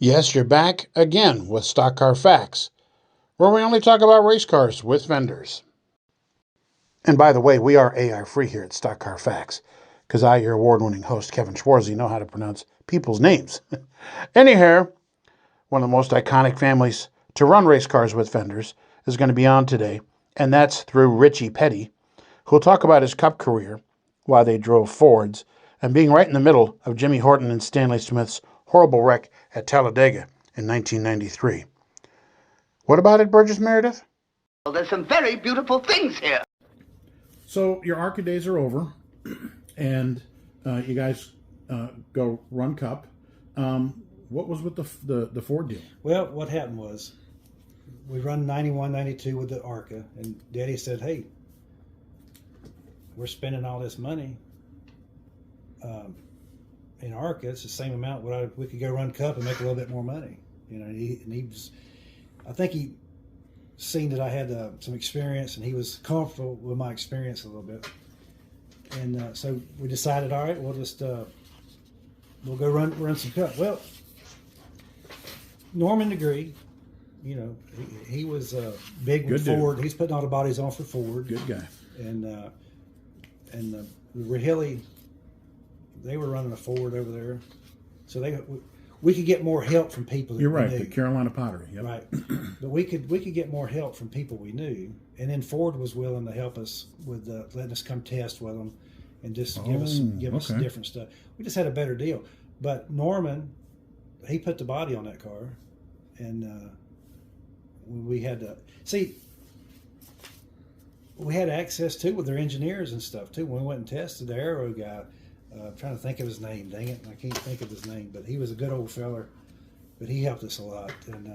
Yes, you're back again with Stock Car Facts, where we only talk about race cars with vendors. And by the way, we are AI free here at Stock Car Facts, because I, your award winning host, Kevin Schwarzy, know how to pronounce people's names. Anyhow, one of the most iconic families to run race cars with vendors is going to be on today, and that's through Ritchie Petty, who'll talk about his Cup career, why they drove Fords, and being right in the middle of Jimmy Horton and Stanley Smith's horrible wreck at Talladega in 1993. What about it, Burgess Meredith? Well, there's some very beautiful things here. So your ARCA days are over, and you guys go run Cup. What was with the Ford deal? Well, what happened was we run 91, 92 with the ARCA, and Daddy said, hey, we're spending all this money in ARCA. It's the same amount we could go run Cup and make a little bit more money. You know, and he was, I think he seen that I had some experience, and he was comfortable with my experience a little bit. And so we decided, all right, we'll just we'll go run some Cup. Well, Norman agreed. You know, he was big with Ford. He's putting all the bodies on for Ford. Good guy. And the Rahilly, they were running a Ford over there, so we could get more help from people. You're right, the Carolina Pottery. Yep. Right, but we could get more help from people we knew, and then Ford was willing to help us with letting us come test with them, and just give us different stuff. We just had a better deal. But Norman, he put the body on that car, and we had to see. We had access to with their engineers and stuff too. When we went and tested the aero guy, I'm trying to think of his name. Dang it, I can't think of his name. But he was a good old feller. But he helped us a lot. And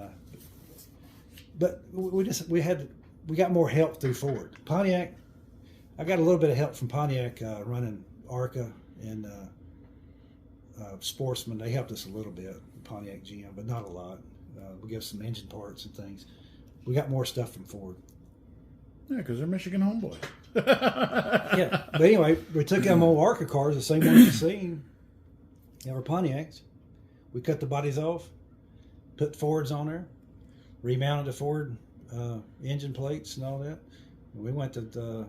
but we got more help through Ford. Pontiac, I got a little bit of help from Pontiac running ARCA and Sportsman. They helped us a little bit, Pontiac GM, but not a lot. We gave some engine parts and things. We got more stuff from Ford. Yeah, because they're Michigan homeboys. Yeah, but anyway, we took them old ARCA cars, the same ones you've seen. They were Pontiacs. We cut the bodies off, put Fords on there, remounted the Ford engine plates and all that. And we went to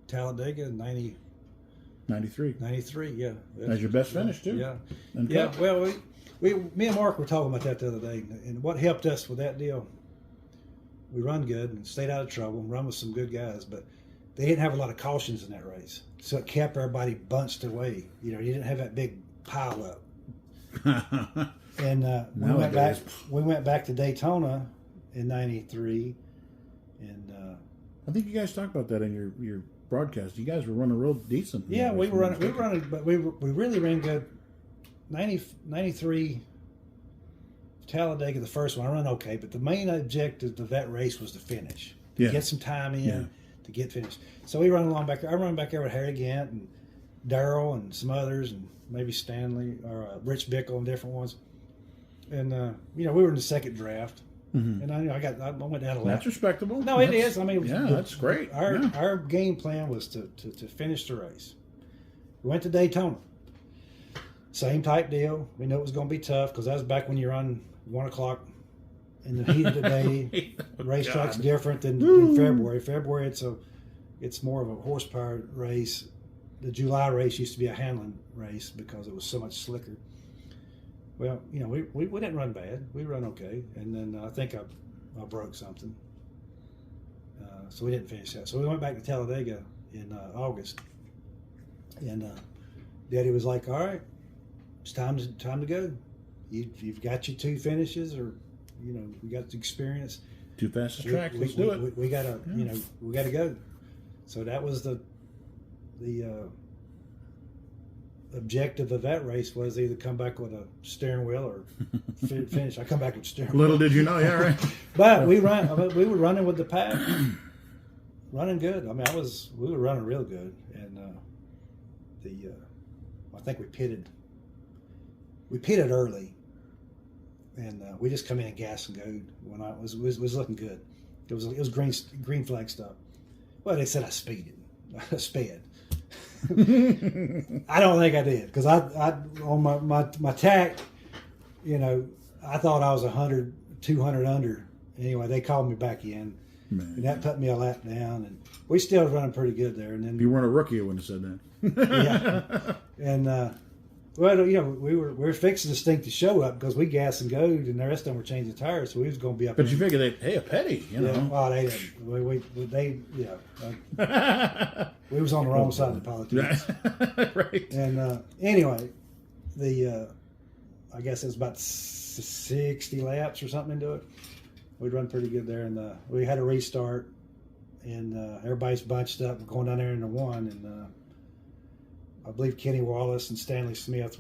Talladega in 93. 93, yeah. That's your best finish, too. Yeah. And yeah, well, me and Mark were talking about that the other day. And what helped us with that deal, we run good and stayed out of trouble and run with some good guys, but they didn't have a lot of cautions in that race. So it kept everybody bunched away. You know, you didn't have that big pile up. And we went back to Daytona in 93. And I think you guys talked about that in your broadcast. You guys were running real decent. Yeah, we were running, but we really ran good. 93 Talladega, the first one, I ran okay, but the main objective of that race was to finish. To get some time in, to get finished. So we run along back there. I run back there with Harry Gant and Darrell and some others, and maybe Stanley or Rich Bickle and different ones. And we were in the second draft, and I went down a lap. That's respectable. No, it is. I mean, that's great. Our game plan was to finish the race. We went to Daytona. Same type deal. We knew it was going to be tough because that was back when you run 1 o'clock in the heat of the day. Racetrack's different than in February. February, it's more of a horsepower race. The July race used to be a handling race because it was so much slicker. Well, we didn't run bad. We run okay. And then I think I broke something. So we didn't finish that. So we went back to Talladega in August. And Daddy was like, all right, it's time to go. You've got your 2 finishes, or we got the experience. 2 fastest tracks. Let's do it. We gotta we gotta go. So that was the objective of that race, was either come back with a steering wheel or finish. I come back with a steering wheel. Little did you know, yeah, right. But we were running with the pack, running good. I mean, we were running real good, and I think we pitted. We pitted early, and we just come in and gas and go when I was looking good. It was green flag stuff. Well, they said I speeded. I sped. I don't think I did, because I on my tack, I thought I was 100, 200 under. Anyway, they called me back in, and that put me a lap down, and we still was running pretty good there. And then If you weren't a rookie, I wouldn't have said that. yeah, and well, you know, we were fixing to stink the show up because we gas and goed, and the rest of them were changing tires, so we was going to be up. But you figure a petty, you know. Yeah, well, they didn't. We was on the wrong side of the politics. Right. And anyway, I guess it was about 60 laps or something into it. We'd run pretty good there, and we had a restart, and everybody's bunched up. We're going down there into one, and I believe Kenny Wallace and Stanley Smith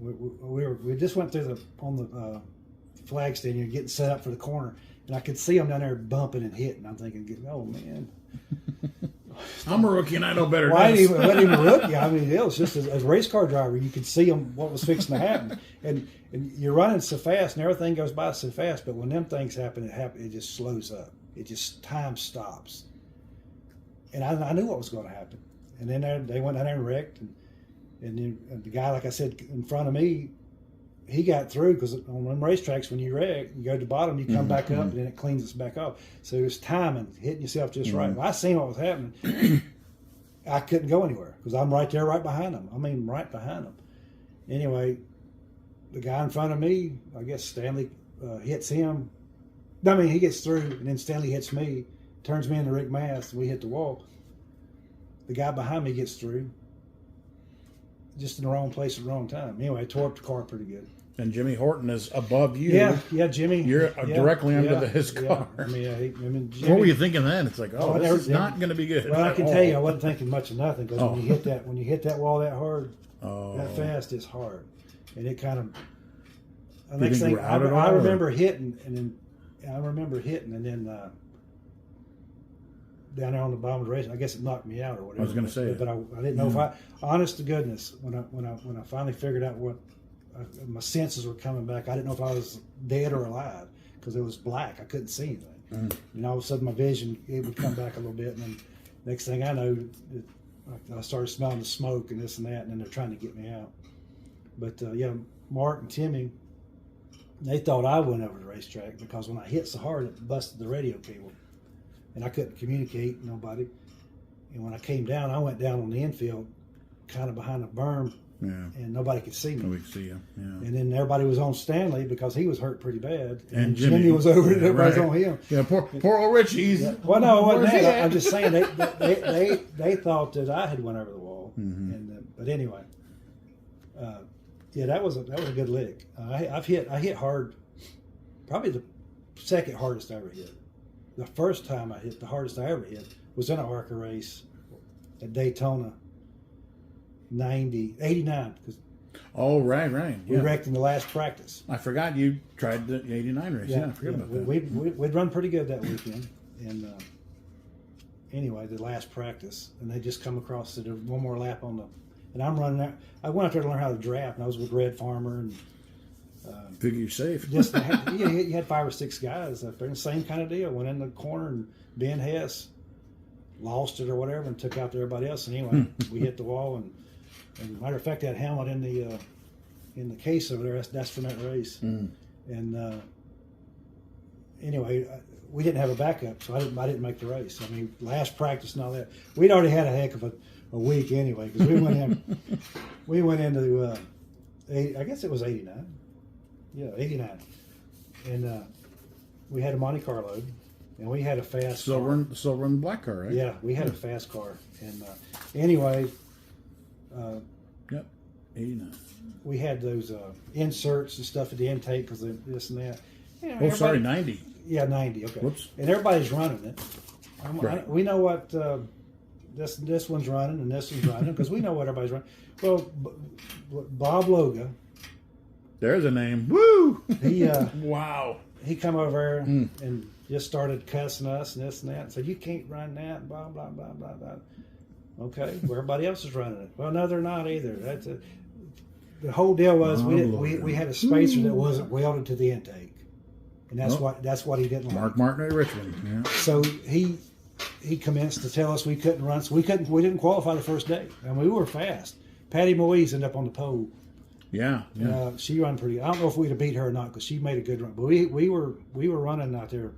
we just went through on the flag stand, you're getting set up for the corner, and I could see them down there bumping and hitting. I'm thinking, oh man. I'm a rookie and I know better. Well, I wasn't even a rookie. I mean, it was just as a race car driver, you could see them what was fixing to happen, and you're running so fast, and everything goes by so fast. But when them things happen, it just slows up. It just time stops, and I knew what was going to happen. And then they went down there and wrecked, and then the guy, like I said, in front of me, he got through because on them racetracks, when you wreck, you go to the bottom, you come back up, and then it cleans us back off. So it was timing, hitting yourself just right. Well, I seen what was happening. I couldn't go anywhere because I'm right there, right behind them. I mean, right behind them. Anyway, the guy in front of me, I guess Stanley hits him. I mean, he gets through, and then Stanley hits me, turns me into Rick Mast, and we hit the wall. The guy behind me gets through, just in the wrong place at the wrong time. Anyway, I tore up the car pretty good. And Jimmy Horton is above you. Yeah, Jimmy. You're directly under his car. I mean, Jimmy, what were you thinking then? It's like, this is not going to be good. Well, I can tell you, I wasn't thinking much of nothing because when you hit that wall that hard, that fast, it's hard, and it kind of. The next thing I remember hitting, and then down there on the bottom of the race, I guess it knocked me out or whatever. I was going to say, but I didn't know if I. Honest to goodness, when I finally figured out what my senses were coming back, I didn't know if I was dead or alive because it was black. I couldn't see anything. And all of a sudden, my vision it would come back a little bit, and then next thing I know, I started smelling the smoke and this and that, and then they're trying to get me out. But Mark and Timmy, they thought I went over the racetrack because when I hit so hard, it busted the radio cable. And I couldn't communicate with nobody. And when I came down, I went down on the infield, kind of behind a berm, and nobody could see me. Nobody could see you. Yeah. And then everybody was on Stanley because he was hurt pretty bad. And Jimmy was over it. Everybody's on him. Yeah, poor old Ritchie. Yeah. Well, no, it wasn't that. I'm just saying they thought that I had went over the wall. And but anyway, that was a good lick. I hit hard, probably the second hardest I ever hit. The first time I hit, the hardest I ever hit, was in an ARCA race at Daytona, 89. Oh, right. Yeah. We wrecked in the last practice. I forgot you tried the 89 race. Yeah, I forgot about that. We'd run pretty good that weekend. And anyway, the last practice, and they just come across to do one more lap on the, and I'm running out. I went out there to learn how to draft, and I was with Red Farmer and figure you're safe. Just you had 5 or 6 guys up there, the same kind of deal. Went in the corner, and Ben Hess lost it or whatever, and took out everybody else. And anyway, we hit the wall, and matter of fact, that helmet in the case over there, that's from that race. And anyway, we didn't have a backup, so I didn't make the race. I mean, last practice and all that, we'd already had a heck of a week anyway because we went into I guess it was 89. Yeah, 89. And we had a Monte Carlo, and we had a fast silver and black car, right? Yeah, we had a fast car. And anyway, yep, 89. We had those inserts and stuff at the intake because this and that. Yeah, sorry, 90. Yeah, 90. Okay. Whoops. And everybody's running it. Right. We know what this one's running and this one's running because we know what everybody's running. Well, Bob Loga. There's a name. Woo! He wow. He come over there and just started cussing us and this and that. And said, "You can't run that." Blah blah blah blah blah. Okay, well, everybody else is running it. Well, no, they're not either. That's it. The whole deal was we had a spacer that wasn't welded to the intake, and that's what he didn't like. Mark Martin at Richmond. Yeah. So he commenced to tell us we couldn't run, so we didn't qualify the first day, and we were fast. Patty Maurice ended up on the pole. Yeah. She run pretty. I don't know if we'd have beat her or not because she made a good run. But we were running out there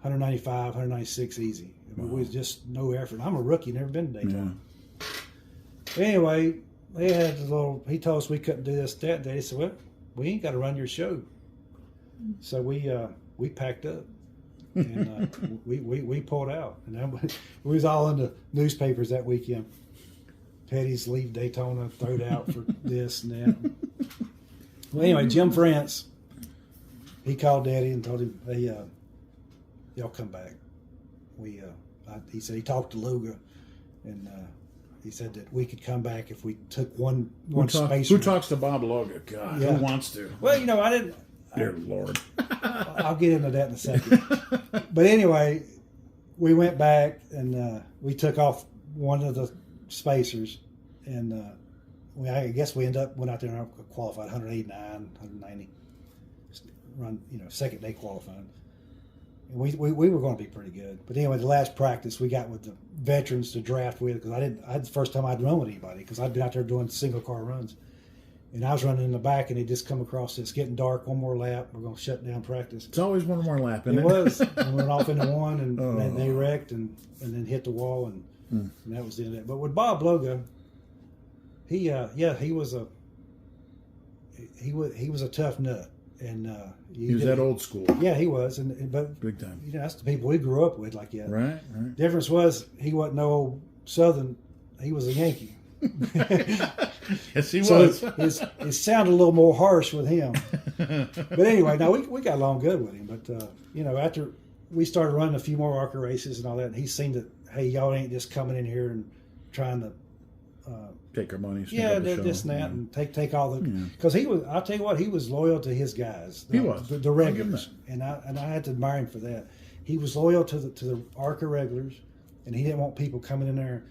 195, 196 easy. I mean, we was just no effort. I'm a rookie, never been to Daytona. Yeah. Anyway, they had a little. He told us we couldn't do this that day. He said, "Well, we ain't got to run your show." So we packed up and we pulled out, and then we was all in the newspapers that weekend. Petty's leave Daytona, throwed out for this and that. Well, anyway, Jim France, he called Daddy and told him, "Hey, y'all come back." He said he talked to Luga, and he said that we could come back if we took one spacer. Who talks to Bob Loga? God, who wants to? Well, I didn't. Dear Lord. I'll get into that in a second. But anyway, we went back and we took off one of the spacers, and I guess we went out there and qualified 189, 190. Run, second day qualifying. And we were going to be pretty good. But anyway, the last practice we got with the veterans to draft with, because I had the first time I'd run with anybody, because I'd been out there doing single car runs. And I was running in the back, and they just come across. It's getting dark. One more lap. We're going to shut down practice. It's always one more lap, isn't it? It was. We went off into one, and then they wrecked, and then hit the wall, and that was the end of it. But with Bob Loga, he was a tough nut, and he was that old school. Yeah, he was, but big time. That's the people we grew up with, like that. Right. Difference was he wasn't no old Southern. He was a Yankee. Yes, he was. It sounded a little more harsh with him. But anyway, no, we got along good with him. But after we started running a few more ARCA races and all that, and he seen that, hey, y'all ain't just coming in here and trying to take our money. This and that, and take all the, because he was. I'll tell you what, he was loyal to his guys. He was the regulars, and I had to admire him for that. He was loyal to the ARCA regulars, and he didn't want people coming in there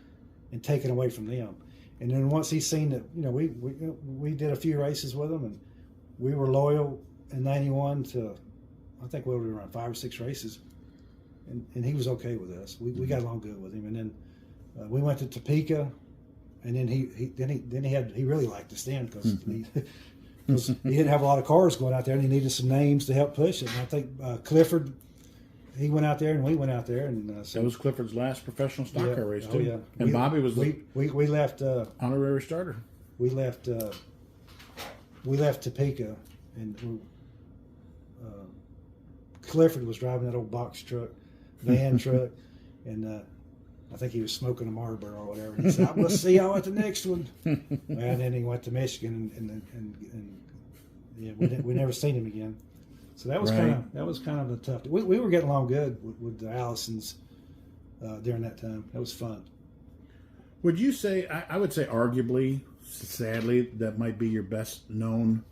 and taking away from them. And then once he seen that, we did a few races with him, and we were loyal in '91 to, I think we were around 5 or 6 races, and he was okay with us. We got along good with him. And then we went to Topeka, and then he really liked us then because he didn't have a lot of cars going out there, and he needed some names to help push it. And I think Clifford, he went out there, and we went out there, and that was Clifford's last professional stock car race too. Yeah. And Bobby was we left honorary starter. We left Topeka, and Clifford was driving that old box truck, van truck, and I think he was smoking a Marlboro or whatever. And he said, "We'll see y'all at the next one." And then he went to Michigan, and we never seen him again. So that was kind of a tough. We were getting along good with the Allisons during that time. That was fun. Would you say? I would say, arguably, sadly, that might be your best known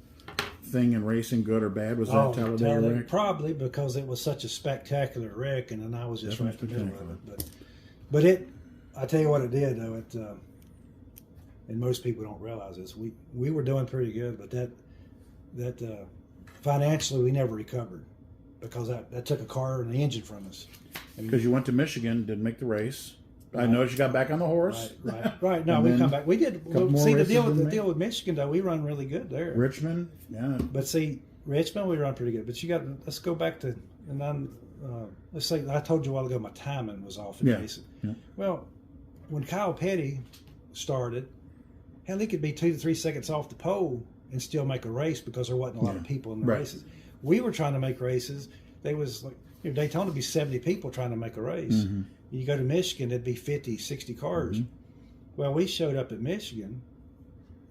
thing in racing, good or bad. Was that Talladega wreck? Probably because it was such a spectacular wreck, and then I was just right in the middle of it. But it, I tell you what, it did though. It and most people don't realize this. We were doing pretty good, but that. Financially, we never recovered because that took a car and the engine from us. Because you went to Michigan, didn't make the race. Right. I noticed you got back on the horse. Right. No, we come back. We did. See, the deal with Michigan, though, we run really good there. Richmond, yeah. But see, Richmond, we run pretty good. But let's go back to, and then, let's say, I told you a while ago my timing was off in racing. Yeah. Well, when Kyle Petty started, hell, he could be 2 to 3 seconds off the pole and still make a race because there wasn't a lot of people in the races. We were trying to make races. There was like, Daytona would be 70 people trying to make a race. Mm-hmm. You go to Michigan, it'd be 50, 60 cars. Mm-hmm. Well, we showed up at Michigan,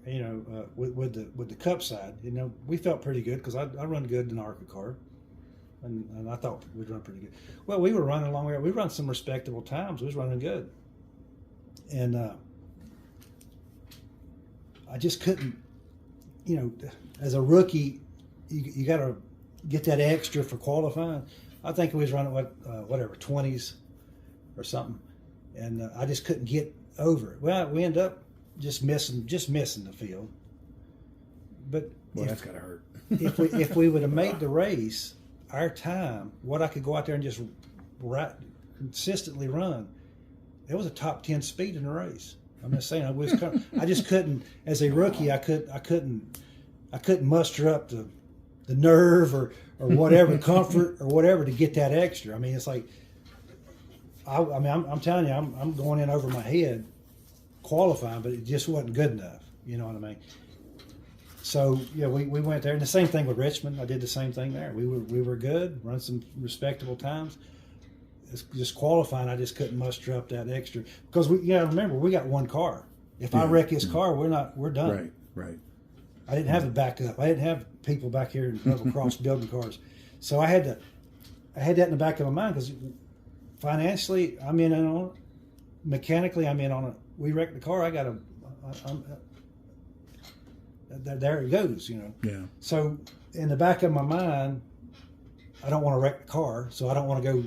with the Cup side. We felt pretty good because I run good in an ARCA car, and I thought we'd run pretty good. Well, we were running along there. We run some respectable times. We was running good, and I just couldn't. As a rookie, you got to get that extra for qualifying. I think we was running 20s or something, and I just couldn't get over it. Well, we ended up just missing the field. But that's gotta hurt. if we would have made the race, our time, what I could go out there and just consistently run, it was a top 10 speed in the race. I'm just saying, I just couldn't. As a rookie, I couldn't I couldn't muster up the nerve or whatever comfort or whatever to get that extra. I mean, it's like I'm telling you, I'm going in over my head qualifying, but it just wasn't good enough. You know what I mean? So yeah, we went there, and the same thing with Richmond. I did the same thing there. We were good, run some respectable times. It's just qualifying, I just couldn't muster up that extra because remember we got one car. If I wreck his car, we're done. Right. I didn't have a backup. I didn't have people back here in Double Cross building cars, so I had that in the back of my mind because financially I'm in on it, mechanically I'm in on it. We wrecked the car. There it goes, Yeah. So in the back of my mind, I don't want to wreck the car, so I don't want to go.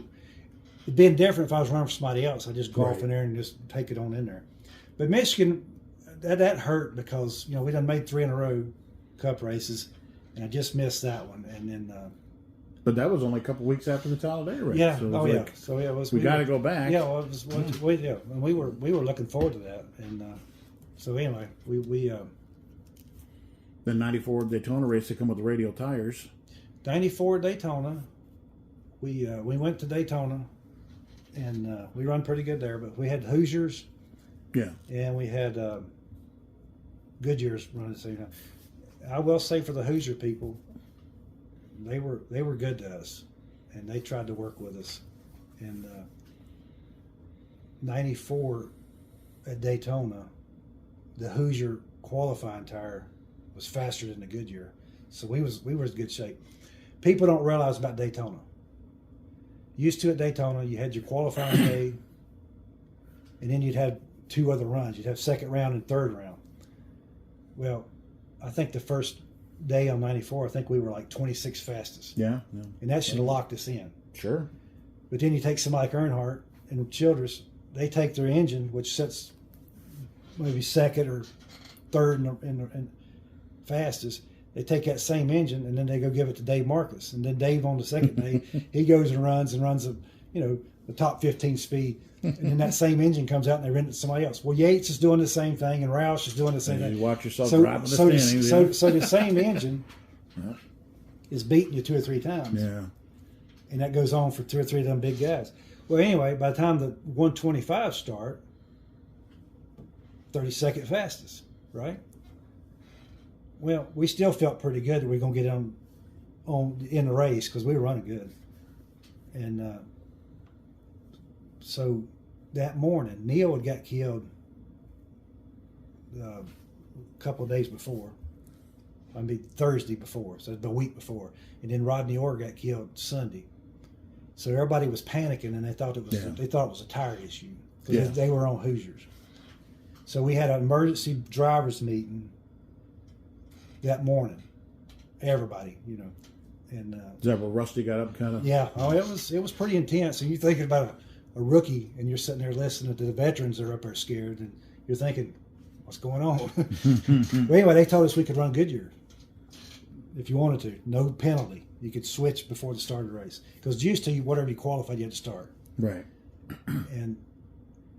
It'd been different if I was running for somebody else. I just go off in there and just take it on in there. But Michigan, that hurt because we done made 3 in a row Cup races, and I just missed that one. And then, but that was only a couple weeks after the Talladega race. Yeah. So So yeah, it was. We got to go back. Yeah. Well, and we were looking forward to that. And so anyway, we. The 94 Daytona race, they come with the radial tires. 94 Daytona. We went to Daytona, and we run pretty good there. But we had Hoosiers. Yeah. And we had Goodyear's running at the same time. I will say for the Hoosier people, they were good to us, and they tried to work with us. And 94 at Daytona, the Hoosier qualifying tire was faster than the Goodyear, so we were in good shape. People don't realize about Daytona. Used to at Daytona, you had your qualifying day, and then you'd have 2 other runs. You'd have second round and third round. Well, I think the first day on 94, I think we were like 26 fastest. Yeah. And that should have locked us in. Sure. But then you take somebody like Earnhardt and Childress, they take their engine, which sets maybe second or third in fastest. They take that same engine and then they go give it to Dave Marcus. And then Dave on the second day, he goes and runs the top 15 speed. And then that same engine comes out and they rent it to somebody else. Well, Yates is doing the same thing and Roush is doing the same thing. You watch yourself driving the standings. So the same engine is beating you 2 or 3 times. Yeah. And that goes on for 2 or 3 of them big guys. Well, anyway, by the time the 125 start, 32nd fastest, right? Well, we still felt pretty good that we were going to get on in the race because we were running good. And so that morning, Neil had got killed a couple of days before. I mean, Thursday before, so the week before. And then Rodney Orr got killed Sunday. So everybody was panicking, and they thought it was a tire issue because they were on Hoosiers. So we had an emergency drivers meeting that morning. Everybody, and is that where Rusty got up, kind of? Yeah. Oh, it was pretty intense. And you're thinking about a rookie, and you're sitting there listening to the veterans that are up there scared, and you're thinking, what's going on? But anyway, they told us we could run Goodyear if you wanted to, no penalty. You could switch before the start of the race because used to whatever you qualified, you had to start. Right. And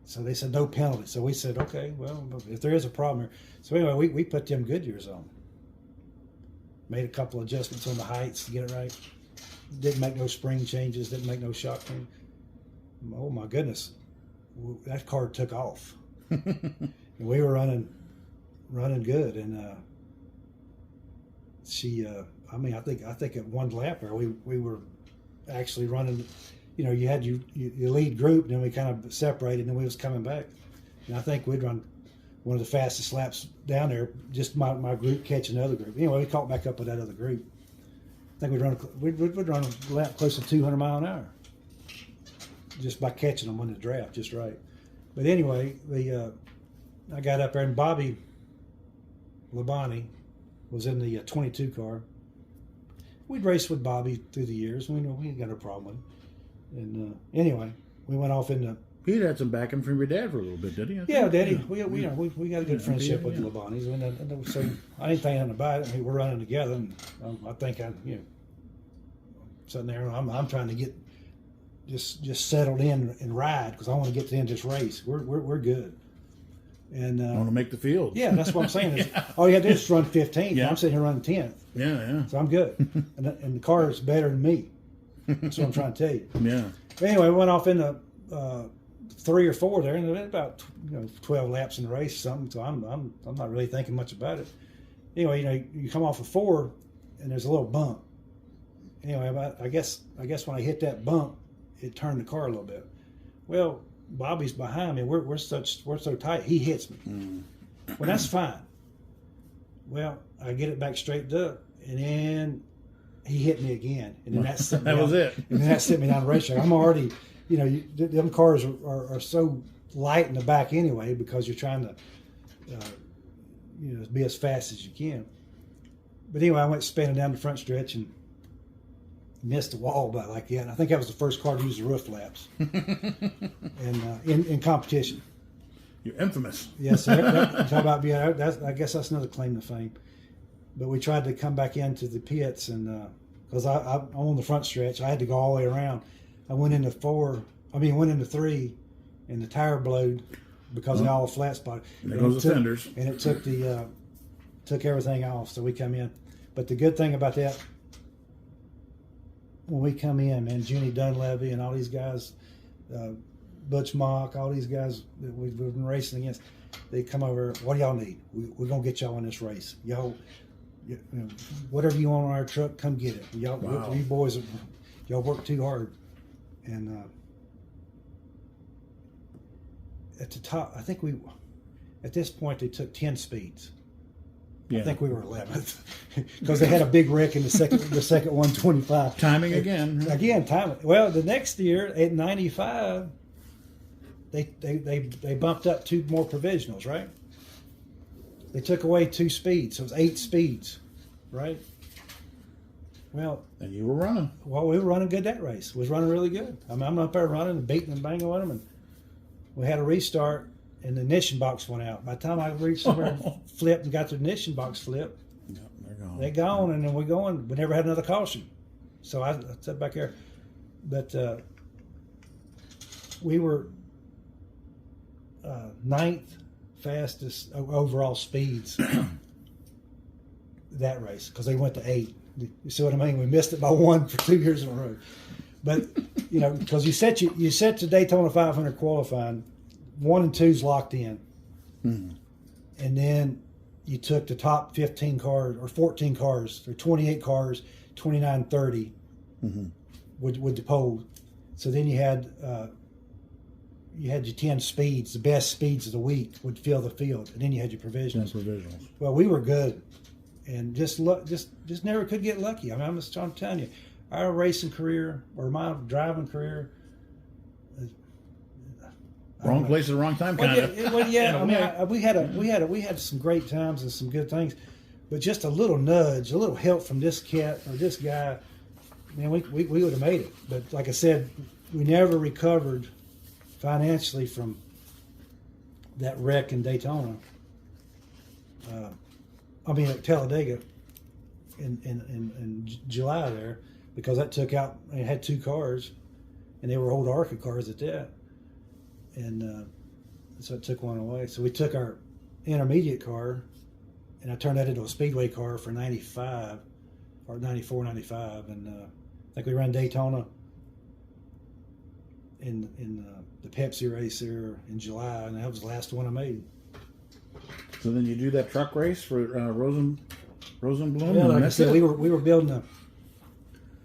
so they said no penalty. So we said, okay, well, if there is a problem here. So anyway, we put them Goodyears on. Made a couple adjustments on the heights to get it right. Didn't make no spring changes. Didn't make no shock change. Oh my goodness, that car took off. And we were running good, and I think at one lap there we were actually running. You had your lead group, and then we kind of separated, and then we was coming back. And I think we'd run one of the fastest laps down there, just my group catching the other group. Anyway, we caught back up with that other group. I think we'd run a lap close to 200 mile an hour just by catching them on the draft, just right. But anyway, I got up there, and Bobby Labonte was in the 22 car. We'd raced with Bobby through the years. We ain't got a problem with him. And anyway, we went off into. He'd had some backing from your dad for a little bit, did he? Yeah, Daddy. We got a good friendship with the Labontes, and so I didn't think anything about it. I mean, we're running together, and I think sitting there. I'm trying to get just settled in and ride because I want to get to the end of this race. We're good. And I want to make the field. yeah, that's what I'm saying. Is, all you had to do is run 15th. Yeah. I'm sitting here running 10th. Yeah. So I'm good. And the car is better than me. That's what I'm trying to tell you. Yeah. But anyway, we went off into 3 or 4 there, and there was about 12 laps in the race or something. So I'm not really thinking much about it. Anyway, you come off of 4, and there's a little bump. Anyway, I guess when I hit that bump, it turned the car a little bit. Well, Bobby's behind me. We're so tight. He hits me. Well, that's fine. Well, I get it back straightened up, and then he hit me again, and then that set me That was it. And then that set me down the racetrack. I'm already, them cars are so light in the back anyway because you're trying to, be as fast as you can. But anyway, I went spinning down the front stretch and missed the wall by like that. And I think I was the first car to use the roof laps, and in competition. You're infamous. Yes, talk about I guess that's another claim to fame. But we tried to come back into the pits, and because I'm on the front stretch, I had to go all the way around. I went into 3, and the tire blowed because of all the flat spot. There goes the fenders. And it took everything off, so we come in. But the good thing about that, when we come in, man, Junie Dunleavy and all these guys, Butch Mock, all these guys that we've been racing against, they come over. What do y'all need? We're gonna get y'all in this race. Y'all, whatever you want on our truck, come get it. Y'all, wow. You boys, y'all work too hard. And at the top, I think at this point they took 10 speeds. Yeah. I think we were 11th because they had a big wreck in the second 125. Timing again. Again, timing. Well, the next year at 95, they bumped up 2 more provisionals, right? They took away 2 speeds, so it was 8 speeds, right? Well, and you were running. Well, we were running good that race. We was running really good. I mean, I'm up there running and beating and banging with them, and we had a restart, and the ignition box went out. By the time I reached somewhere and flipped and got the ignition box flipped, Yep, they're gone. they're gone, and then we're going. We never had another caution. So I sat back there. But we were 9th fastest overall speeds that race because they went to 8. You see what I mean? We missed it by 1 for 2 years in a row. But, because you set the Daytona 500 qualifying, 1 and 2's locked in. Mm-hmm. And then you took the top 15 cars or 14 cars or 28 cars, 29, 30 with the pole. So then you had your 10 speeds, the best speeds of the week would fill the field, and then you had your provisionals. Well, we were good, and just never could get lucky. I mean, I'm telling you, our racing career or my driving career. Wrong place at the wrong time, kind of. Well, yeah. I mean, we had some great times and some good things, but just a little nudge, a little help from this cat or this guy, man, we would have made it. But like I said, we never recovered financially from that wreck in Daytona. At Talladega in July there, because that took out. It had 2 cars, and they were old ARCA cars at that. And so it took one away. So we took our intermediate car, and I turned that into a speedway car for 95, or 94, 95. And I think we ran Daytona in the Pepsi race there in July, and that was the last one I made. So then you do that truck race for Rosenblum? Yeah, like I said, we were building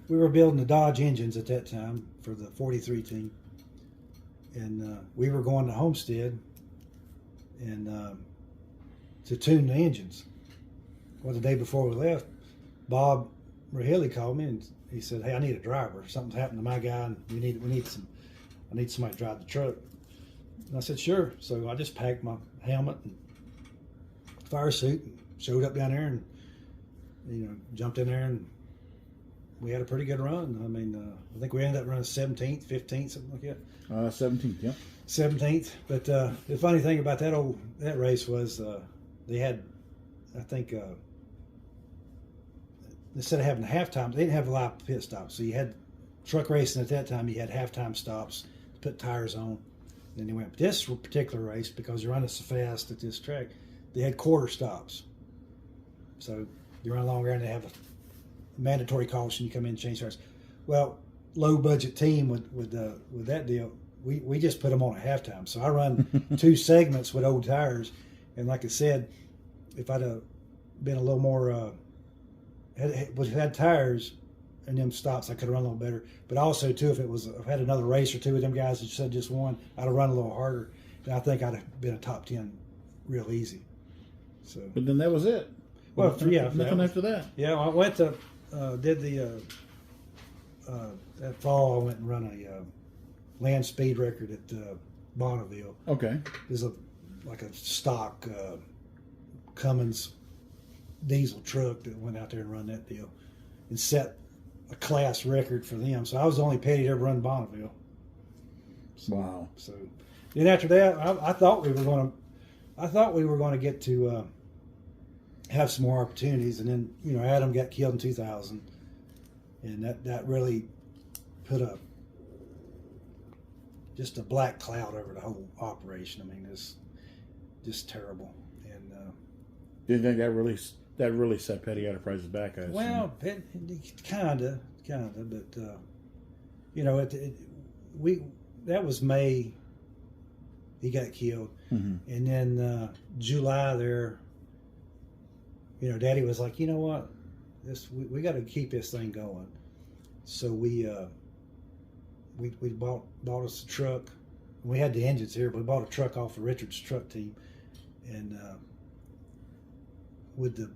the Dodge engines at that time for the 43 team. And we were going to Homestead and to tune the engines. Well, the day before we left, Bob Rahilly called me and he said, "Hey, I need a driver. Something's happened to my guy, and I need somebody to drive the truck." And I said, "Sure." So I just packed my helmet and fire suit and showed up down there and jumped in there, and we had a pretty good run. I mean, I think we ended up running 17th, 15th, something like that. 17th, yeah. 17th. But the funny thing about that race was they had, I think, instead of having halftime, they didn't have a lot of pit stops. So you had truck racing at that time. You had halftime stops to put tires on, Then they went, this particular race, because you're running so fast at this track, they had quarter stops. So you run along there and they have a mandatory caution. You come in and change tires. Well, low budget team with that deal, we just put them on at halftime. So I run 2 segments with old tires, and like I said, if I'd have been a little more had tires and them stops, I could have run a little better. But also too, if I had another race or two with them guys that said just one, I'd have run a little harder, and I think I'd have been a top 10 real easy. So, but then that was it. Well, yeah, nothing after that. Yeah, I went to did the that fall. I went and run a land speed record at Bonneville. Okay, There's like a stock Cummins diesel truck that went out there and run that deal and set a class record for them. So I was the only petty to ever run Bonneville. Wow. So then after that, I thought we were going to get to have some more opportunities, and then Adam got killed in 2000, and that really put just a black cloud over the whole operation. I mean, it's just terrible. And do you think that really set Petty Enterprises back? I assume? Well, kinda, but that was May. He got killed, and then July there. Daddy was like, you know what, we got to keep this thing going. So we bought us a truck. We had the engines here, but we bought a truck off of Richard's truck team, and with the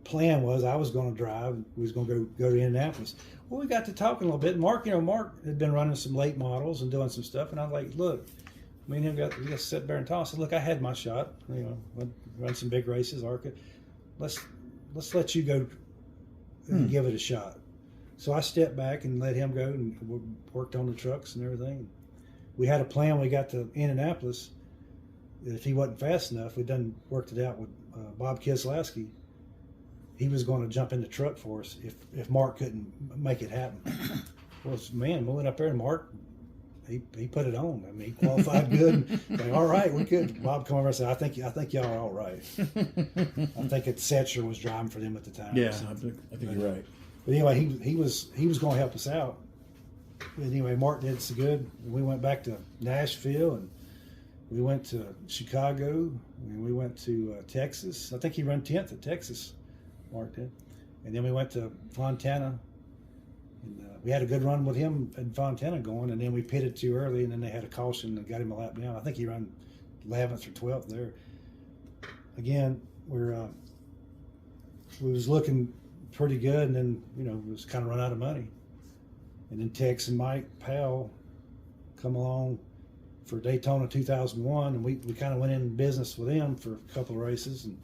plan was I was going to drive. We was going to go to Indianapolis. Well, we got to talking a little bit. Mark had been running some late models and doing some stuff, and I'm like, look, me and him we got sit there and talk. I said, look, I had my shot. Run some big races, ARCA. Let's let you go and give it a shot. So I stepped back and let him go, and we worked on the trucks and everything. We had a plan when we got to Indianapolis that if he wasn't fast enough, we worked it out with Bob Keselowski. He was going to jump in the truck for us if Mark couldn't make it happen. Well, man, we went up there and Mark, he put it on. I mean, he qualified good. And like, all right, we good. Bob come over and said, I think y'all are all right. I think Setcher was driving for them at the time. Yeah, I think you're right. But anyway, he was going to help us out. But anyway, Mark did so good. We went back to Nashville, and we went to Chicago, and we went to Texas. I think he ran 10th at Texas, Mark did. And then we went to Fontana. And we had a good run with him in Fontana going, and then we pitted too early, and then they had a caution and got him a lap down. I think he ran 11th or 12th there. Again, we was looking pretty good, and then it was kind of run out of money. And then Tex and Mike Powell come along for Daytona 2001, and we kind of went in business with them for a couple of races and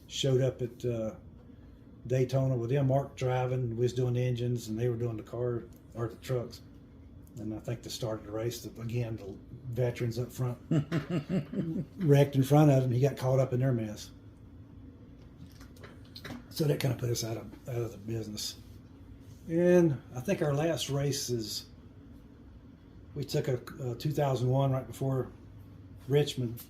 showed up at Daytona with them. Mark driving, we was doing the engines, and they were doing the car or the trucks. And I think they started the race. Again, the veterans up front wrecked in front of him. He got caught up in their mess. So that kind of put us out of the business. And I think our last race is we took a 2001 right before Richmond.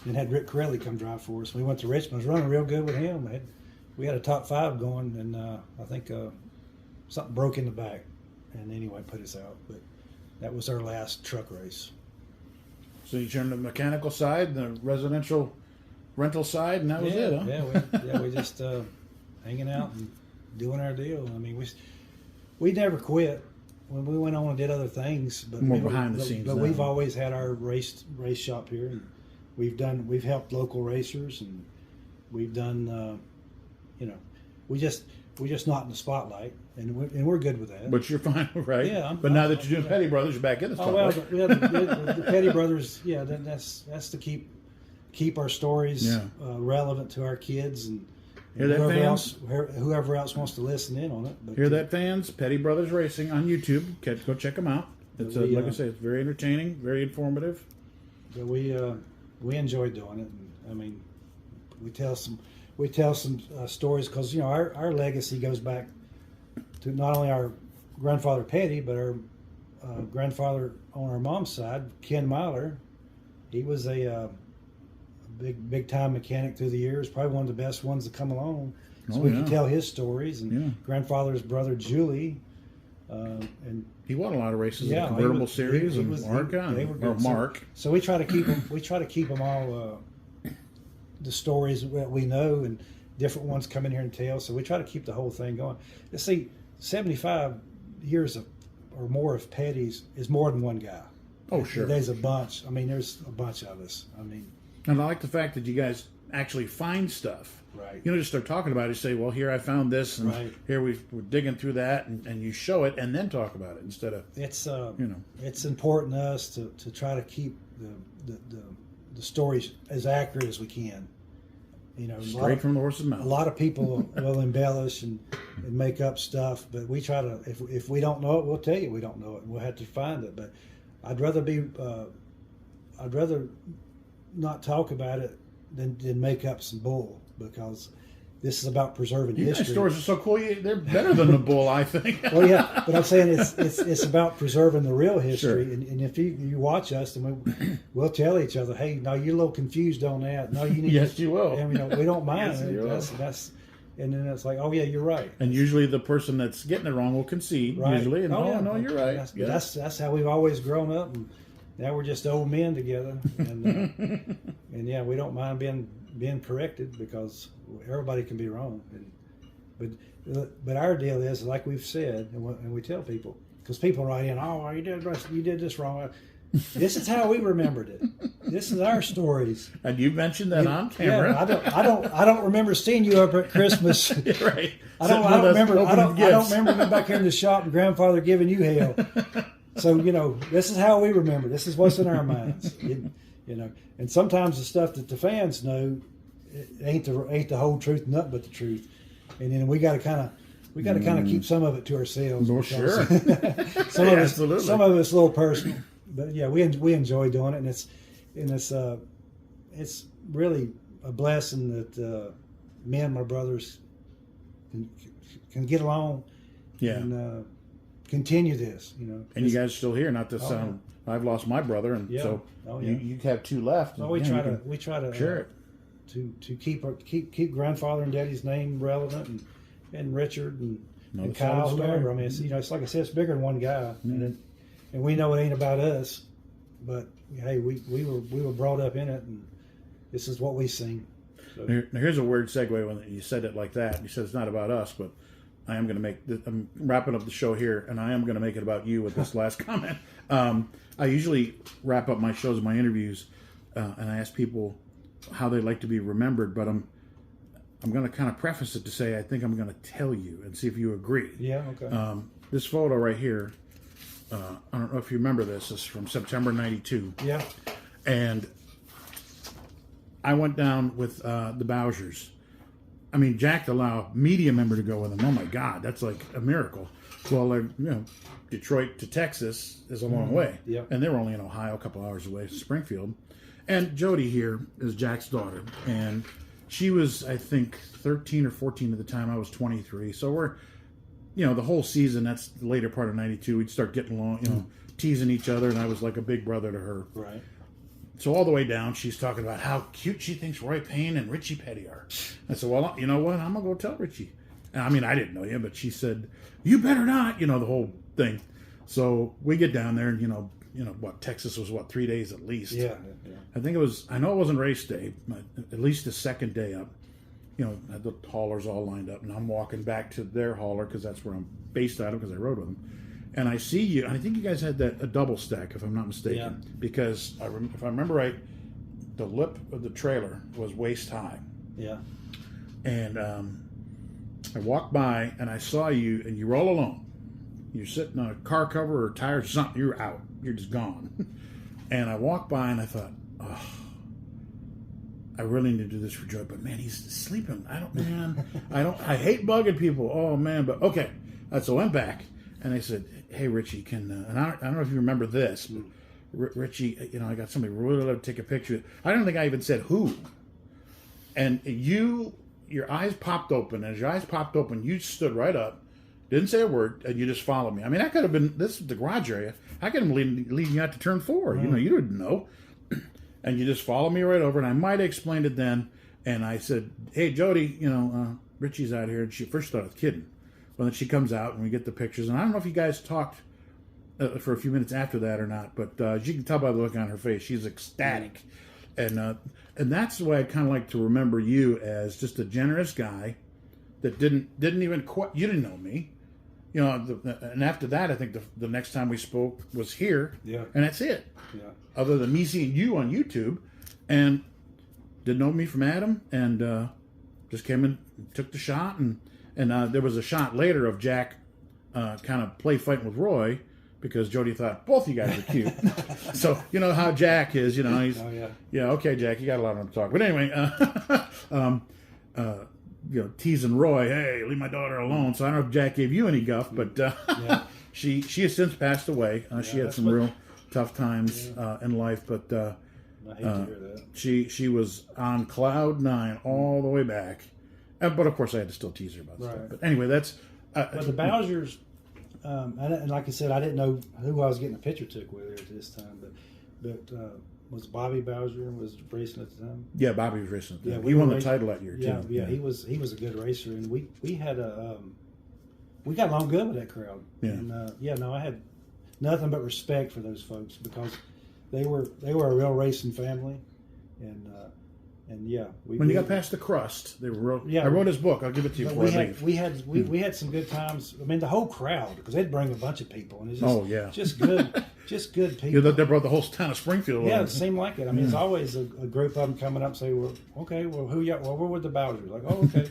And had Rick Corelli come drive for us. We went to Richmond. I was running real good with him. We had a top 5 going, and I think something broke in the back. And anyway, put us out. But that was our last truck race. So you turned the mechanical side, the residential rental side, and that was it, huh? We just hanging out and doing our deal. I mean, we never quit. When we went on and did other things, but more behind the scenes. But we've always had our race shop here. And we've helped local racers, and we've done, we're just not in the spotlight, and we're good with that. But you're fine, right? Yeah. But now that you're doing Petty Brothers, you're back in the spotlight. The Petty Brothers, yeah, that's to keep our stories relevant to our kids and whoever else wants to listen in on it. But, hear that, fans? Petty Brothers Racing on YouTube. Go check them out. It's like I say, it's very entertaining, very informative. But we enjoy doing it. And, I mean, we tell some stories because our legacy goes back to not only our grandfather Petty, but our grandfather on our mom's side, Ken Myler, he was a big time mechanic through the years, probably one of the best ones to come along. So we can tell his stories. And grandfather's brother Julie, and he won a lot of races in the convertible series, and Mark. So we try to keep them. We try to keep them all the stories that we know, and different ones come in here and tell. So we try to keep the whole thing going. Let's see, 75 years or more of Petty's is more than one guy. Oh, sure. There's a bunch. I mean, there's a bunch of us. I mean, and I like the fact that you guys actually find stuff. Right. You know, just start talking about it. You say, well, here I found this, and here we're digging through that, and you show it, and then talk about it instead of it's important to us to try to keep the stories as accurate as we can. You know, straight from the horse's mouth. A lot of people will embellish and make up stuff, but we try to. If we don't know it, we'll tell you we don't know it, and we'll have to find it. But I'd rather not talk about it than make up some bull, because this is about preserving history. Guys' stories are so cool. They're better than the bull, I think. Well, yeah, but I'm saying it's about preserving the real history. Sure. And if you watch us, and we'll tell each other, hey, no, you're a little confused on that. No, you need. Yes, you will. And we don't mind. Yes, that's. And then it's like, oh yeah, you're right. And usually the person that's getting it wrong will concede. Right. Usually, and no, you're right. That's how we've always grown up, and now we're just old men together. And and yeah, we don't mind being corrected, because everybody can be wrong. But our deal is, like we've said, and we tell people, because people write in, oh, you did this wrong. This is how we remembered it. This is our stories. And you mentioned that on camera. Yeah, I don't remember seeing you up at Christmas. Right. I don't remember being back here in the shop and grandfather giving you hell. So, this is how we remember. This is what's in our minds. And sometimes the stuff that the fans know, it ain't the whole truth, nothing but the truth. And then we got to kind of keep some of it to ourselves. Well, sure. Some of it's a little personal, but yeah, we enjoy doing it, and it's really a blessing that me and my brothers can get along. Yeah. And continue this. And you guys are still here. Not to sound. I've lost my brother, and so you have two left. Well, we try to share it. To keep grandfather and daddy's name relevant, and Richard and Kyle, whoever. I mean, it's like I said, it's bigger than one guy, and we know it ain't about us, but hey, we were brought up in it, and this is what we sing. So. Now here's a weird segue when you said it like that. You said it's not about us, but I am going to I'm wrapping up the show here, and I am going to make it about you with this last comment. I usually wrap up my shows and my interviews, and I ask people how they like to be remembered, but I'm going to kind of preface it to say I think I'm going to tell you and see if you agree. Yeah, okay. This photo right here, I don't know if you remember this. This is from September '92. Yeah. And I went down with the Bowsers. I mean, Jack allowed media member to go with them. Oh my God, that's like a miracle. Well, Detroit to Texas is a long way. Yeah. And they were only in Ohio, a couple hours away from Springfield. And Jody here is Jack's daughter, and she was, I think, 13 or 14 at the time. I was 23. So we're, the whole season, that's the later part of '92, we'd start getting along, teasing each other, and I was like a big brother to her. Right. So all the way down, she's talking about how cute she thinks Roy Payne and Ritchie Petty are. I said, well, you know what? I'm going to go tell Ritchie. And I mean, I didn't know you, but she said, you better not, the whole thing. So we get down there, and, Texas was 3 days at least. Yeah. I think I know it wasn't race day, but at least the second day up, had the haulers all lined up, and I'm walking back to their hauler because that's where I'm based out of, because I rode with them. And I see you, and I think you guys had a double stack, if I'm not mistaken, because if I remember right, the lip of the trailer was waist high. Yeah. And I walked by, and I saw you, and you were all alone. You're sitting on a car cover or tires or something. You're out. You're just gone. And I walked by, and I thought, oh, I really need to do this for Joe, but man, he's sleeping. I hate bugging people. Oh man, but okay. So I went back, and I said, hey, Ritchie, and I don't know if you remember this, but Ritchie, I got somebody really love to take a picture. I don't think I even said who. And your eyes popped open. As your eyes popped open, you stood right up, Didn't say a word, and you just followed me. I mean, I could have been, this is the garage area. I could have been leading you out to turn 4. You know, you didn't know. And you just followed me right over, and I might have explained it then. And I said, hey, Jody, you know, Ritchie's out here. And she first thought I was kidding. Well, then she comes out, and we get the pictures. And I don't know if you guys talked for a few minutes after that or not, but as you can tell by the look on her face, she's ecstatic. And that's the way I kind of like to remember you, as just a generous guy that didn't even you didn't know me. You know, and after that, I think the next time we spoke was here. Yeah. And that's it. Yeah. Other than me seeing you on YouTube, and didn't know me from Adam, and just came in, took the shot, and there was a shot later of Jack kind of play fighting with Roy, because Jody thought both you guys are cute. So you know how Jack is. You know, he's okay, Jack, you got a lot of talk. But anyway, you know, teasing Roy, hey, leave my daughter alone. So I don't know if Jack gave you any guff, but she has since passed away. She had some real tough times in life, but I hate to hear that. she was on cloud 9 all the way back. But of course, I had to still tease her about stuff. But anyway, that's. But the Bowsers, and like I said, I didn't know who I was getting a picture took with her at this time, but was Bobby Bowser was racing at the time? Yeah, Bobby was racing at the time. Yeah, He won the title that year too. Yeah, he was a good racer, and we had we got along good with that crowd. Yeah. And I had nothing but respect for those folks, because they were a real racing family, and when you got past the crust, they were. I wrote his book. I'll give it to you before I leave. We had some good times. I mean, the whole crowd, because they'd bring a bunch of people, and it's just just good people. Yeah, they brought the whole town of Springfield. Yeah, it seemed like it. I mean, it's always a group of them coming up and say, "Well, okay, well, we're with the Bowsers." Like, oh, okay.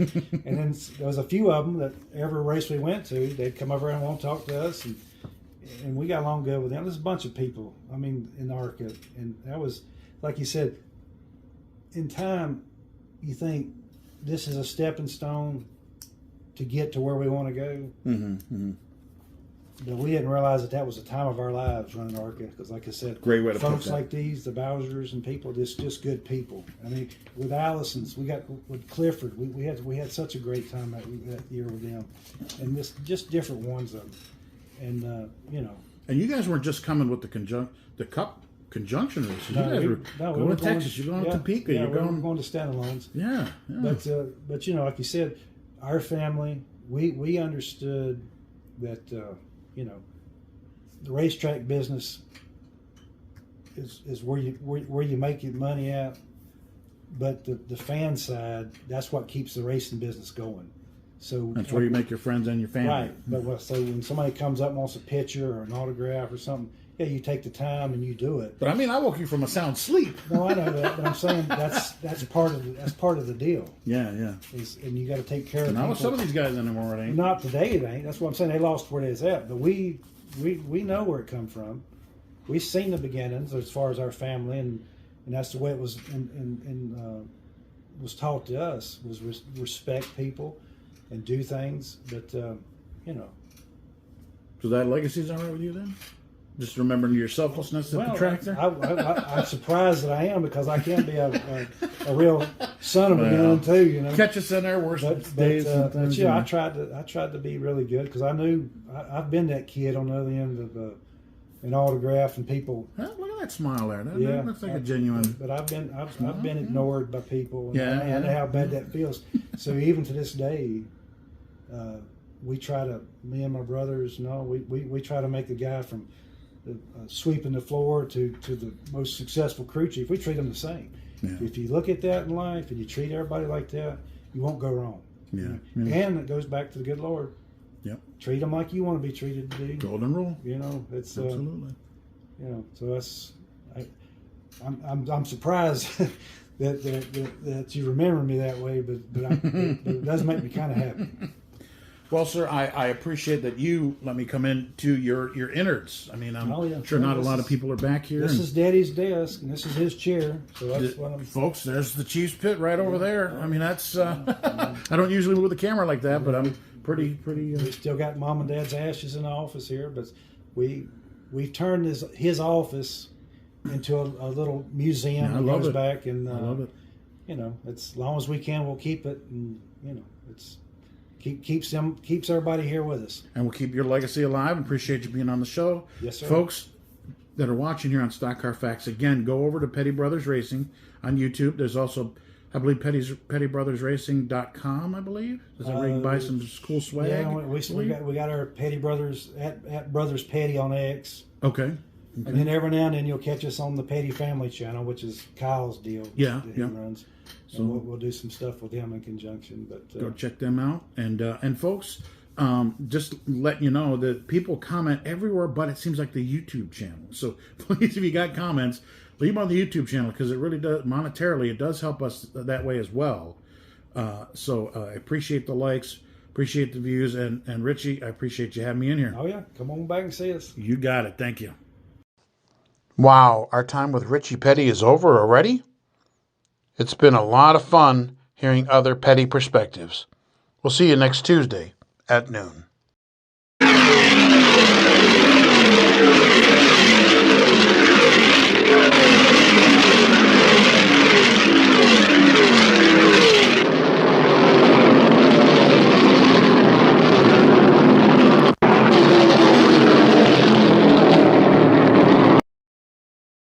And then there was a few of them that every race we went to, they'd come over and want to talk to us, and we got along good with them. There's a bunch of people. I mean, in ARCA, and that was, like you said, in time, you think this is a stepping stone to get to where we want to go. But we didn't realize that was the time of our lives running ARCA, because, like I said, great way to folks put that. like these, the Bowsers and people, just good people. I mean, with Allison's, we got with Clifford, we had such a great time that year with them, and just different ones of them, and you know. And you guys weren't just coming with the Cup conjunction races. No, you guys were going to Texas. You're going to Topeka. Yeah, you're going to standalones. Yeah. But you know, like you said, our family, we understood that you know, the racetrack business is where you make your money at, but the fan side, that's what keeps the racing business going. So that's where you make your friends and your family. Right. But so when somebody comes up and wants a picture or an autograph or something, yeah, you take the time and you do it. But I mean, I woke you from a sound sleep. No, I know that, but I'm saying that's part of the deal. Yeah. And you got to take care of. Not with some of these guys anymore, it ain't. Not today, it ain't. That's what I'm saying. They lost where it's at, but we know where it come from. We've seen the beginnings as far as our family, and that's the way it was and was taught to us, was respect people and do things. But you know. So that legacy's all right with you then? Just remembering your selflessness at the track there? I'm surprised that I am, because I can be a real son of a gun too, you know. Catch us in our worst days. But yeah, I tried to be really good, because I knew I've been that kid on the other end of an autograph and people. Well, look at that smile there. That looks like a genuine. But I've been ignored by people. And I know how bad that feels. So even to this day, we try to. Me and my brothers, we try to make the guy from sweeping the floor to the most successful crew chief. We treat them the same. Yeah. If you look at that in life and you treat everybody like that, you won't go wrong. Yeah. You know? And it goes back to the good Lord. Yep. Treat them like you want to be treated. Golden rule. You know, it's absolutely. You know, so that's. I'm surprised that you remember me that way, but it does make me kind of happy. Well, sir, I appreciate that you let me come into your innards. I mean, I'm sure not a lot of people are back here. This is Daddy's desk, and this is his chair. So that's what I'm... Folks, there's the Chiefs pit right over there. I mean, that's... I don't usually move the camera like that, but I'm pretty... We still got Mom and Dad's ashes in the office here, but we've turned his office into a little museum. I love it. Back, and I love it. You know, it's as long as we can, we'll keep it, and you know, it's... keeps everybody here with us. And we'll keep your legacy alive. Appreciate you being on the show. Yes, sir. Folks that are watching here on Stock Car Facts, again, go over to Petty Brothers Racing on YouTube. There's also, I believe, pettybrothersracing.com, I believe. Is that where you can buy some cool swag? Yeah, we got our Petty Brothers at Brothers Petty on X. Okay. And then every now and then you'll catch us on the Petty Family channel, which is Kyle's deal. Yeah, that he runs. So we'll do some stuff with him in conjunction. But go check them out. And folks, just letting you know that people comment everywhere, but it seems like the YouTube channel. So please, if you got comments, leave them on the YouTube channel, because it really does, monetarily, it does help us that way as well. So I appreciate the likes, appreciate the views, and Ritchie, I appreciate you having me in here. Oh yeah, come on back and see us. You got it. Thank you. Wow, our time with Ritchie Petty is over already? It's been a lot of fun hearing other Petty perspectives. We'll see you next Tuesday at noon.